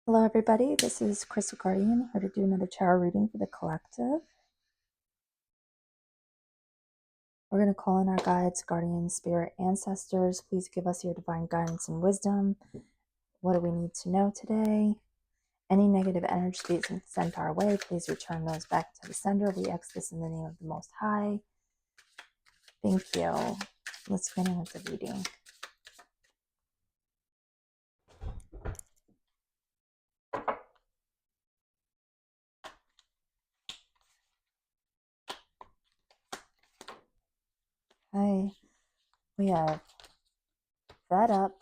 Hello, everybody. This is Crystal Guardian, here to do another tarot reading for the collective. We're going to call in our guides, guardians, spirit, ancestors. Please give us your divine guidance and wisdom. What do we need to know today? Any negative energy being sent our way, please return those back to the sender. We ask this in the name of the Most High. Thank you. Let's get in with the reading. Okay. We have Fed Up,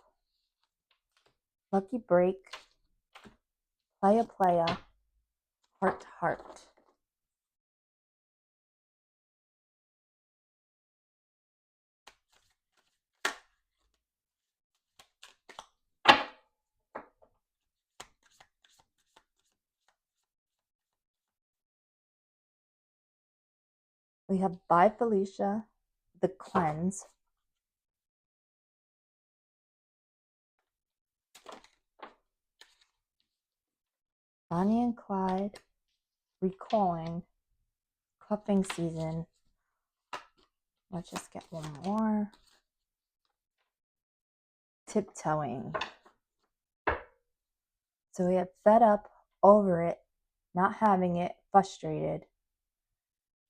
Lucky Break, Playa Playa, Heart to Heart. We have By Felicia, The Cleanse, Bonnie and Clyde, Recalling, Cuffing Season. Let's just get one more. Tiptoeing. So we have Fed Up, Over It, Not Having It, Frustrated.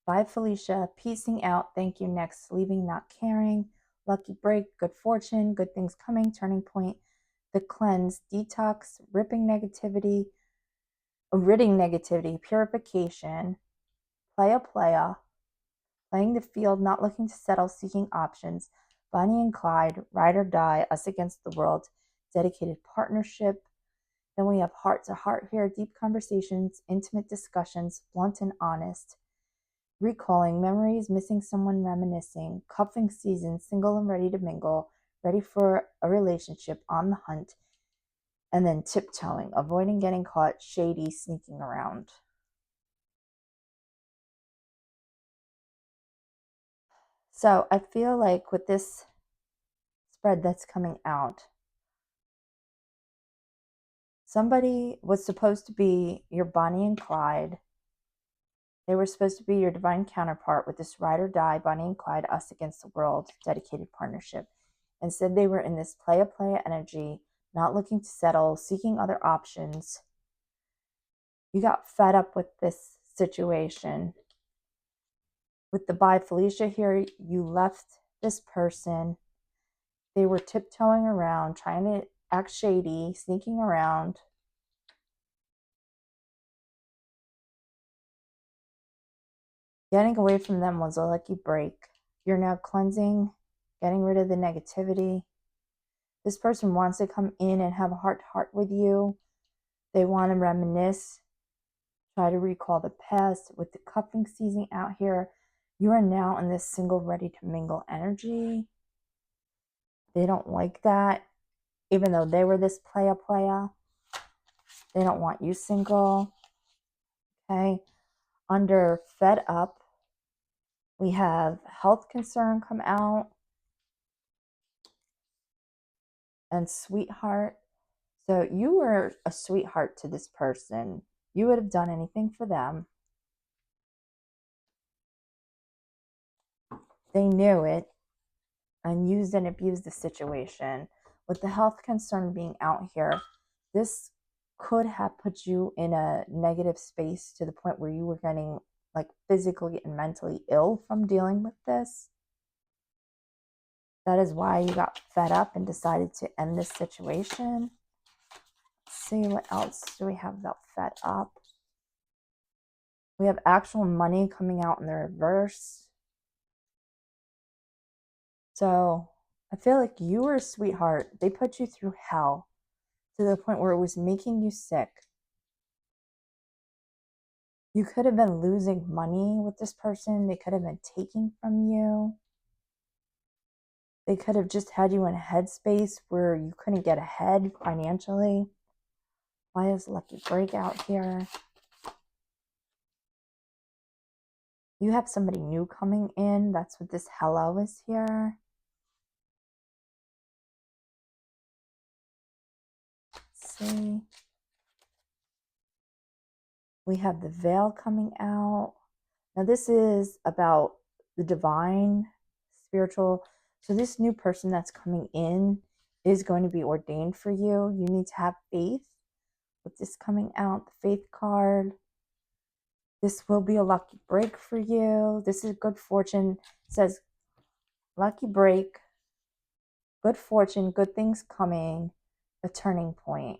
By Felicia, Piecing Out, Thank You Next, Leaving, Not Caring. Lucky Break, Good Fortune, Good Things Coming, Turning Point. The Cleanse, Detox, Ridding Negativity, Purification. Playa Playa, Playing the Field, Not Looking to Settle, Seeking Options. Bonnie and Clyde, Ride or Die, Us Against the World, Dedicated Partnership. Then we have Heart to Heart here, Deep Conversations, Intimate Discussions, Blunt and Honest. Recalling, Memories, Missing Someone, Reminiscing. Cuffing Season, Single and Ready to Mingle, Ready for a Relationship, On the Hunt. And then Tiptoeing, Avoiding Getting Caught, Shady, Sneaking Around. So I feel like with this spread that's coming out, somebody was supposed to be your Bonnie and Clyde. They were supposed to be your divine counterpart with this Ride or Die, Bonnie and Clyde, Us Against the World, dedicated partnership. Instead, they were in this playa energy, not looking to settle, seeking other options. You got fed up with this situation. With the By Felicia here, you left this person. They were tiptoeing around, trying to act shady, sneaking around. Getting away from them was a lucky break. You're now cleansing, getting rid of the negativity. This person wants to come in and have a heart-to-heart with you. They want to reminisce, try to recall the past. With the cuffing season out here, you are now in this single, ready to mingle energy. They don't like that. Even though they were this playa, they don't want you single. Okay. Under Fed Up, we have Health Concern come out and Sweetheart. So you were a sweetheart to this person. You would have done anything for them. They knew it and used and abused the situation. With the health concern being out here, this could have put you in a negative space to the point where you were getting like physically and mentally ill from dealing with this. That is why you got fed up and decided to end this situation. Let's see, what else do we have about Fed Up? We have actual money coming out in the reverse. So I feel like you were a sweetheart. They put you through hell to the point where it was making you sick. You could have been losing money with this person. They could have been taking from you. They could have just had you in a headspace where you couldn't get ahead financially. Why is Lucky Break out here? You have somebody new coming in. That's what this hello is here. Let's see. We have the veil coming out. Now, this is about the divine, spiritual. So, this new person that's coming in is going to be ordained for you. You need to have faith with this coming out, the faith card. This will be a lucky break for you. This is good fortune. It says lucky break, good fortune, good things coming, a turning point.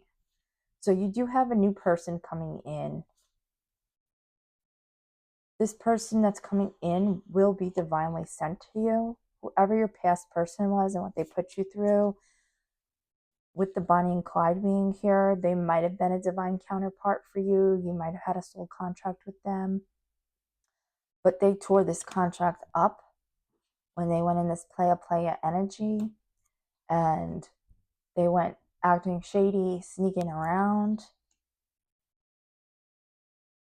So, you do have a new person coming in. This person that's coming in will be divinely sent to you. Whoever your past person was and what they put you through, with the Bonnie and Clyde being here, they might have been a divine counterpart for you. You might have had a soul contract with them. But they tore this contract up when they went in this playa energy, and they went acting shady, sneaking around.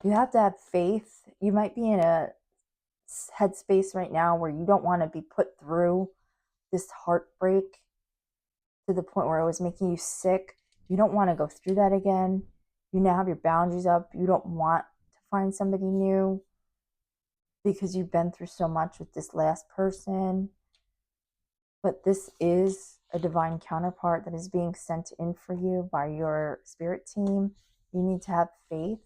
You have to have faith. You might be in a headspace right now where you don't want to be put through this heartbreak to the point where it was making you sick. You don't want to go through that again. You now have your boundaries up. You don't want to find somebody new because you've been through so much with this last person. But this is a divine counterpart that is being sent in for you by your spirit team. You need to have faith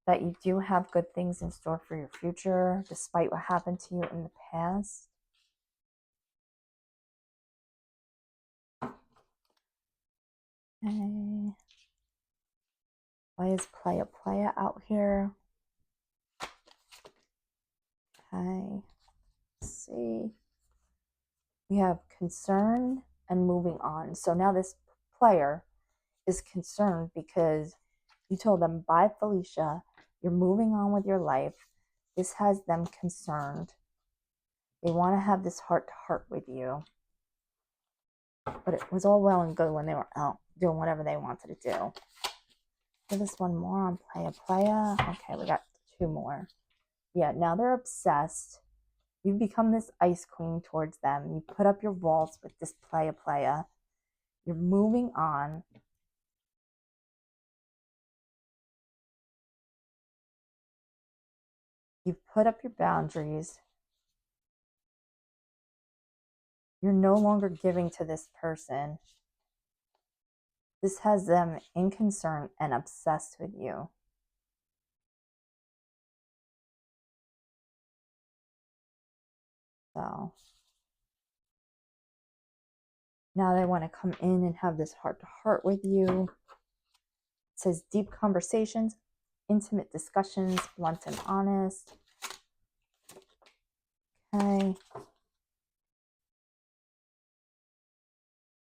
that you do have good things in store for your future, despite what happened to you in the past. Okay. Why is playa out here? Okay. Let's see. We have concern and moving on. So now this player is concerned because you told them, bye, Felicia. You're moving on with your life. This has them concerned. They want to have this heart to heart with you. But it was all well and good when they were out doing whatever they wanted to do. Give us one more on playa. Okay, we got two more. Yeah, now they're obsessed. You've become this ice queen towards them. You put up your walls with this playa. You're moving on. You've put up your boundaries. You're no longer giving to this person. This has them in concern and obsessed with you. So now they want to come in and have this heart to heart with you. It says deep conversations, intimate discussions, blunt and honest. Okay.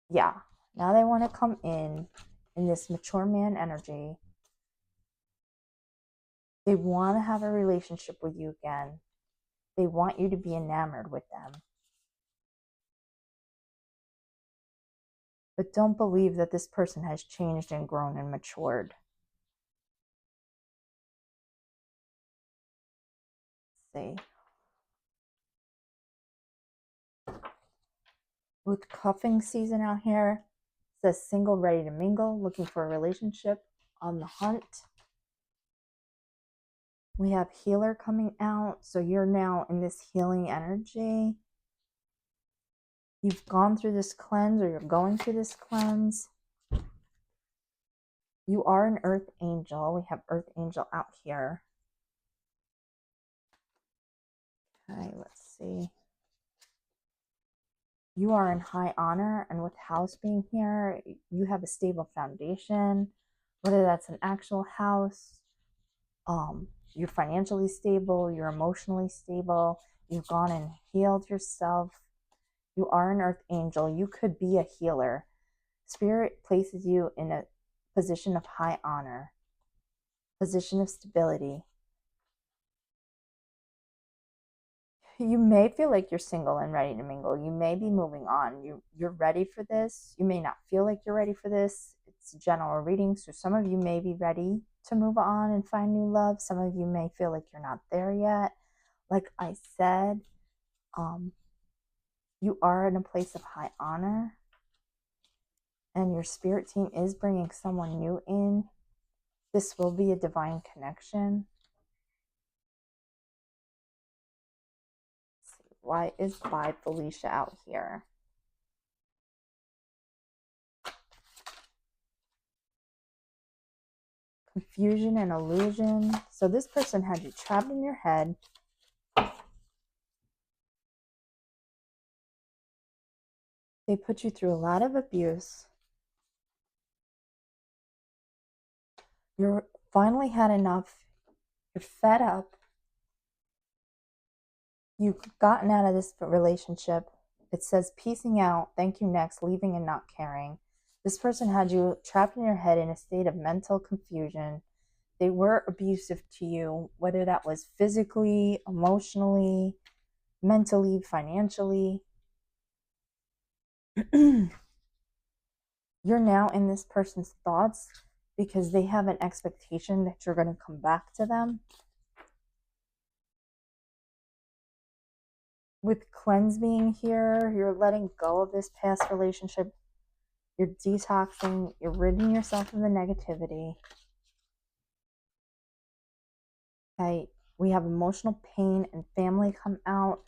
Yeah. Now they want to come in this mature man energy. They want to have a relationship with you again. They want you to be enamored with them. But don't believe that this person has changed and grown and matured. Let's see. With cuffing season out here, it says single, ready to mingle, looking for a relationship, on the hunt. We have healer coming out. So you're now in this healing energy. You've gone through this cleanse, or you're going through this cleanse. You are an earth angel. We have earth angel out here. Okay, let's see. You are in high honor, and with house being here, you have a stable foundation, whether that's an actual house, you're financially stable, you're emotionally stable, you've gone and healed yourself. You are an earth angel. You could be a healer. Spirit places you in a position of high honor, position of stability. You may feel like you're single and ready to mingle. You may be moving on. You're ready for this. You may not feel like you're ready for this. It's a general reading, so some of you may be ready to move on and find new love. Some of you may feel like you're not there yet. Like I said, you are in a place of high honor, and your spirit team is bringing someone new in. This will be a divine connection. Let's see, why is Bi Felicia out here? Confusion and illusion. So this person had you trapped in your head. They put you through a lot of abuse. You're finally had enough. You're fed up. You've gotten out of this relationship. It says peacing out, thank you next, leaving and not caring. This person had you trapped in your head in a state of mental confusion. They were abusive to you, whether that was physically, emotionally, mentally, financially. You're now in this person's thoughts because they have an expectation that you're going to come back to them. With cleanse being here, you're letting go of this past relationship. You're detoxing. You're ridding yourself of the negativity. Okay, we have emotional pain and family come out.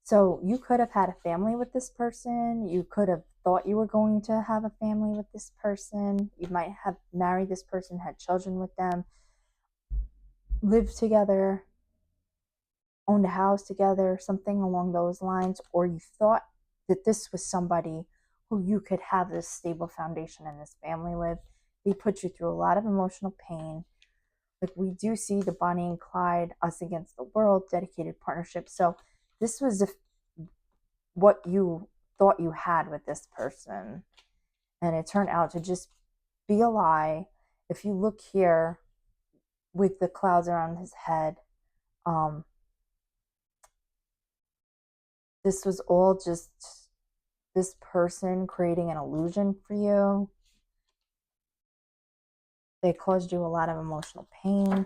So you could have had a family with this person. You could have thought you were going to have a family with this person. You might have married this person, had children with them, lived together, owned a house together, something along those lines. Or you thought that this was somebody who you could have this stable foundation in this family with. They put you through a lot of emotional pain. Like we do see the Bonnie and Clyde, us against the world, dedicated partnership. So this was what you thought you had with this person. And it turned out to just be a lie. If you look here with the clouds around his head, this was all just this person creating an illusion for you. They caused you a lot of emotional pain.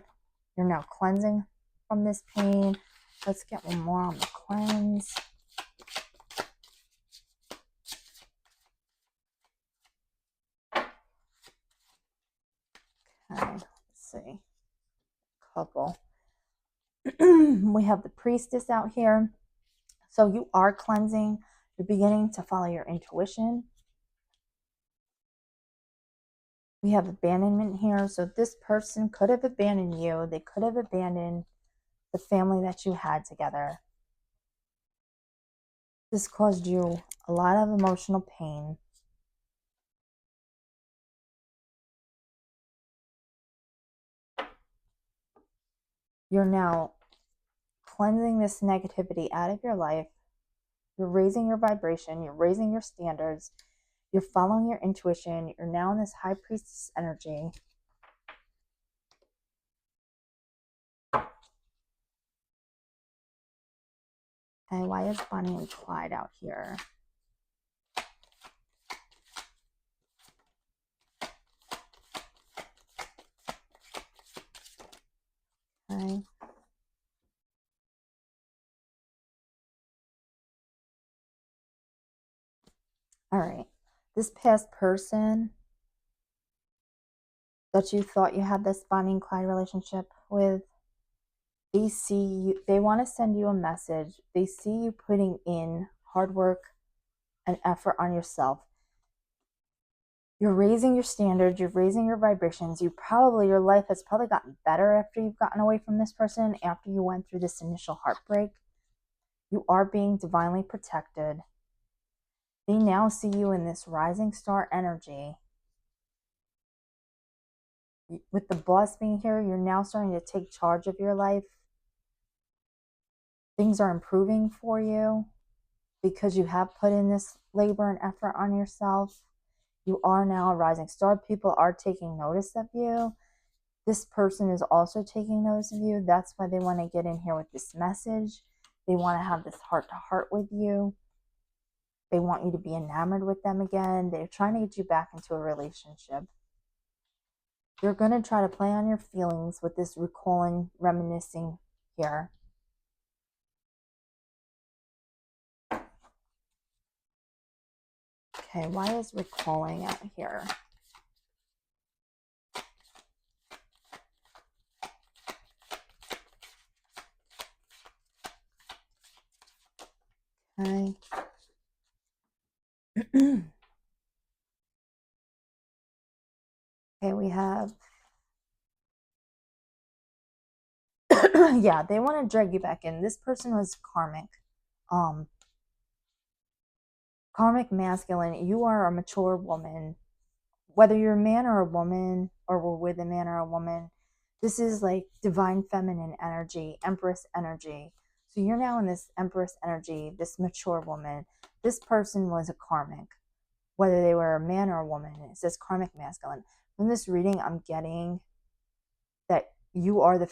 You're now cleansing from this pain. Let's get one more on the cleanse. Okay, let's see. Couple. We have the priestess out here. So you are cleansing. You're beginning to follow your intuition. We have abandonment here. So this person could have abandoned you. They could have abandoned the family that you had together. This caused you a lot of emotional pain. You're now cleansing this negativity out of your life. You're raising your vibration. You're raising your standards. You're following your intuition. You're now in this high priestess energy. Okay, why is Bonnie and Clyde out here? Okay. All right. This past person that you thought you had this Bonnie and Clyde relationship with, they see you, they want to send you a message. They see you putting in hard work and effort on yourself. You're raising your standards, you're raising your vibrations. Your life has probably gotten better after you've gotten away from this person, after you went through this initial heartbreak. You are being divinely protected. They now see you in this rising star energy. With the boss being here, you're now starting to take charge of your life. Things are improving for you because you have put in this labor and effort on yourself. You are now a rising star. People are taking notice of you. This person is also taking notice of you. That's why they want to get in here with this message. They want to have this heart to heart with you. They want you to be enamored with them again. They're trying to get you back into a relationship. You're going to try to play on your feelings with this recalling, reminiscing here. Okay, why is recalling out here? Okay. Okay, we have yeah, they want to drag you back in. This person was karmic. Um Karmic masculine, you are a mature woman. Whether you're a man or a woman, or we're with a man or a woman, this is like divine feminine energy, empress energy. So you're now in this empress energy, this mature woman. This person was a karmic, whether they were a man or a woman. It says karmic masculine. From this reading, I'm getting that you are the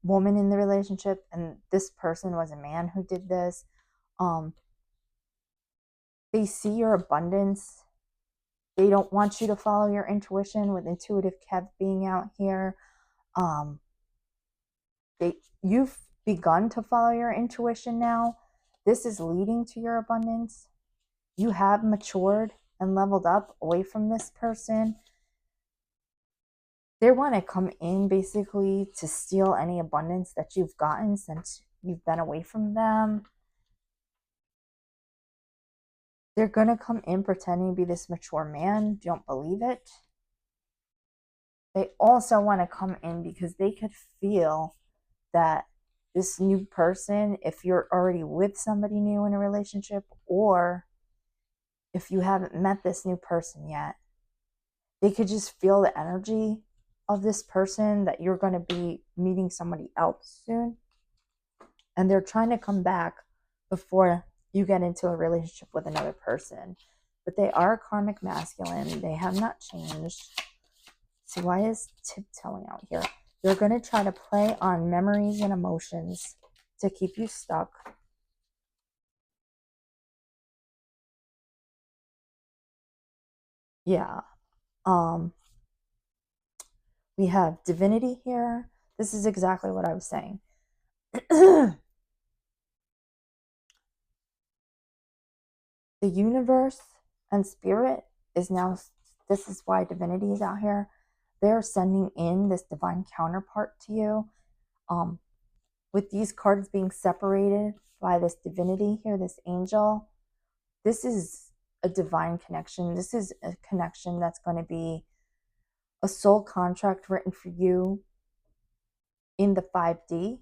woman in the relationship, and this person was a man who did this. Um, they see your abundance. They don't want you to follow your intuition, with intuitive Kev being out here. Um, you've begun to follow your intuition now. This is leading to your abundance. You have matured and leveled up away from this person. They want to come in basically to steal any abundance that you've gotten since you've been away from them. They're going to come in pretending to be this mature man. Don't believe it. They also want to come in because they could feel that this new person, if you're already with somebody new in a relationship, or if you haven't met this new person yet, they could just feel the energy of this person, that you're going to be meeting somebody else soon. And they're trying to come back before you get into a relationship with another person. But they are karmic masculine. They have not changed. See, why is tiptoeing out here? They're going to try to play on memories and emotions to keep you stuck. Yeah. Um, we have divinity here. This is exactly what I was saying. The universe and spirit is now, this is why divinity is out here. They're sending in this divine counterpart to you. With these cards being separated by this divinity here, this angel, this is a divine connection. This is a connection that's going to be a soul contract written for you in the 5D,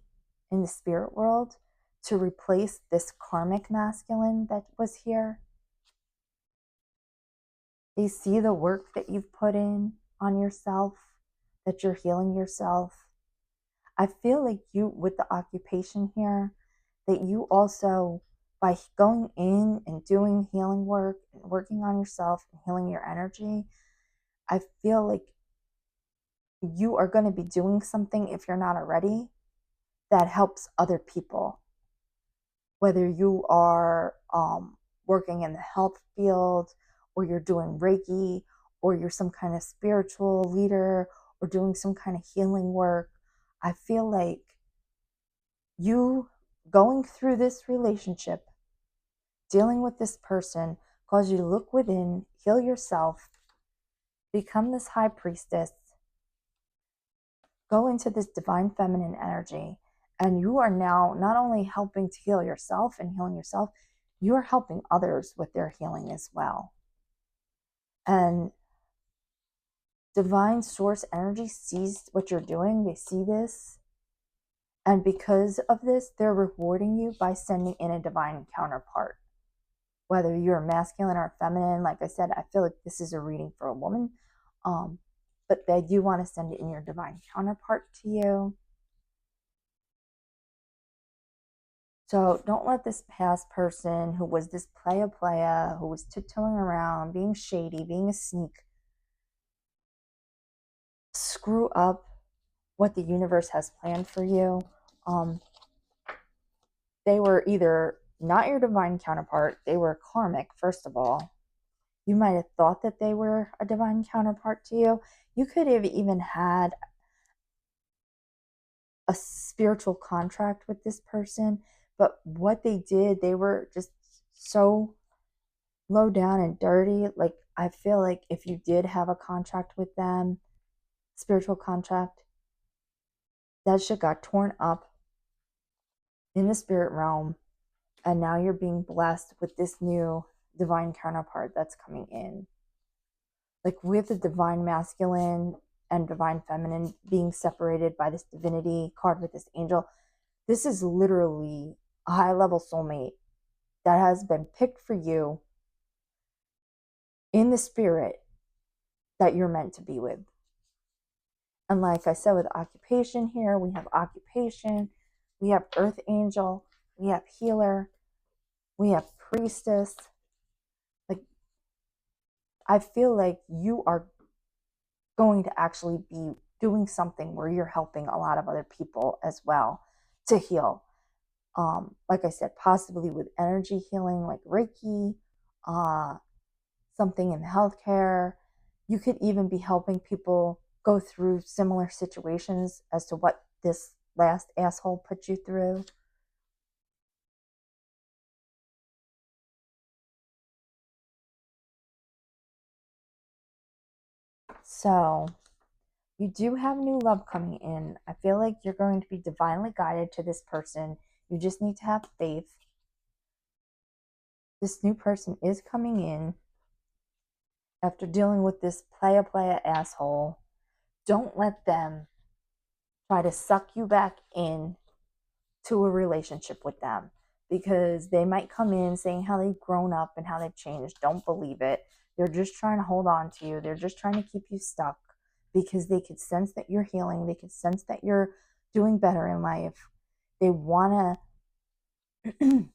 in the spirit world, to replace this karmic masculine that was here. They see the work that you've put in on yourself, that you're healing yourself. I feel like you, with the occupation here, that you also, by going in and doing healing work and working on yourself and healing your energy, I feel like you are going to be doing something, if you're not already, that helps other people. Whether you are working in the health field, or you're doing Reiki, or you're some kind of spiritual leader, or doing some kind of healing work, I feel like you going through this relationship, dealing with this person, cause you to look within, heal yourself, become this high priestess, go into this divine feminine energy, and you are now not only helping to heal yourself and healing yourself, you are helping others with their healing as well. And divine source energy sees what you're doing. They see this, and because of this, they're rewarding you by sending in a divine counterpart. Whether you're masculine or feminine, like I said, I feel like this is a reading for a woman, but they do want to send in your divine counterpart to you. So don't let this past person, who was this playa, who was tiptoeing around, being shady, being a sneak, screw up what the universe has planned for you. They were either not your divine counterpart, they were karmic, first of all. You might have thought that they were a divine counterpart to you. You could have even had a spiritual contract with this person, but what they did, they were just so low down and dirty. Like, I feel like if you did have a contract with them, spiritual contract, that shit got torn up in the spirit realm, And now you're being blessed with this new divine counterpart that's coming in. Like with the divine masculine and divine feminine being separated by this divinity card with this angel, this is literally a high level soulmate that has been picked for you in the spirit that you're meant to be with. And like I said, with occupation here, we have occupation, we have earth angel, we have healer, we have priestess. Like, I feel like you are going to actually be doing something where you're helping a lot of other people as well to heal. Like I said, possibly with energy healing, like Reiki, something in healthcare. You could even be helping people go through similar situations as to what this last asshole put you through. So, you do have new love coming in. I feel like you're going to be divinely guided to this person. You just need to have faith. This new person is coming in after dealing with this playa asshole. Don't let them try to suck you back in to a relationship with them, because they might come in saying how they've grown up and how they've changed. Don't believe it. They're just trying to hold on to you. They're just trying to keep you stuck because they could sense that you're healing. They could sense that you're doing better in life. They want to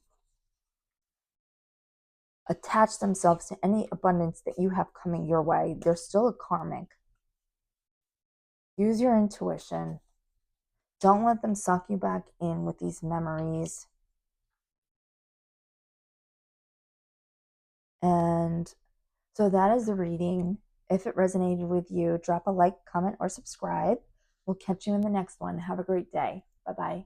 attach themselves to any abundance that you have coming your way. They're still a karmic. Use your intuition. Don't let them suck you back in with these memories. And so that is the reading. If it resonated with you, drop a like, comment, or subscribe. We'll catch you in the next one. Have a great day. Bye bye.